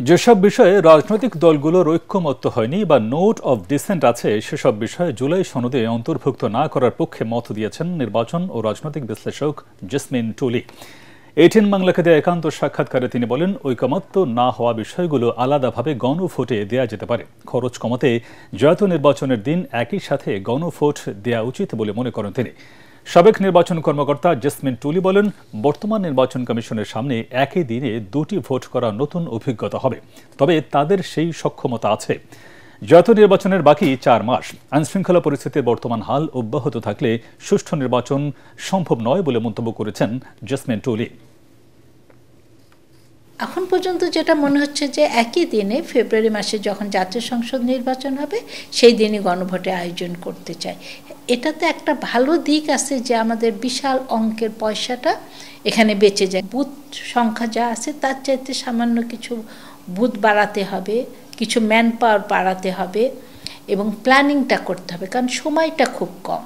যেসব বিষয়ে রাজনৈতিক দলগুলোর ঐক্যমত্য হয়নি বা নোট অব ডিসেন্ট আছে সেসব বিষয়ে জুলাই সনদে অন্তর্ভুক্ত না করার পক্ষে মত দিয়েছেন নির্বাচন ও রাজনৈতিক বিশ্লেষক জেসমিন টুলি। এটিএন বাংলাকে দেয়া একান্ত সাক্ষাৎকারে তিনি বলেন, ঐকমত্য না হওয়া বিষয়গুলো আলাদাভাবে গণভোটে দেয়া যেতে পারে। খরচ কমাতে জাতীয় নির্বাচনের দিন একই সাথে গণভোট দেয়া উচিত বলে মনে করেন তিনি। সাবেক নির্বাচন কর্মকর্তা জেসমিন টুলি বলেন, বর্তমান নির্বাচন কমিশনের সামনে একই দিনে দুটি ভোট করা নতুন অভিজ্ঞতা হবে, তবে তাদের সেই সক্ষমতা আছে। জাতীয় নির্বাচনের বাকি 4 মাস। আইনশৃঙ্খলা পরিস্থিতির বর্তমান হাল অব্যাহত থাকলে সুষ্ঠু নির্বাচন সম্ভব নয় বলে মন্তব্য করেছেন জেসমিন টুলি। এখন পর্যন্ত যেটা মনে হচ্ছে যে একই দিনে ফেব্রুয়ারি মাসে যখন জাতীয় সংসদ নির্বাচন হবে সেই দিনই গণভোটের আয়োজন করতে চায়। এটাতে একটা ভালো দিক আছে যে আমাদের বিশাল অঙ্কের পয়সাটা এখানে বেঁচে যায়। বুথ সংখ্যা যা আছে তার চাইতে সামান্য কিছু বুথ বাড়াতে হবে, কিছু ম্যান পাওয়ার বাড়াতে হবে এবং প্ল্যানিংটা করতে হবে, কারণ সময়টা খুব কম।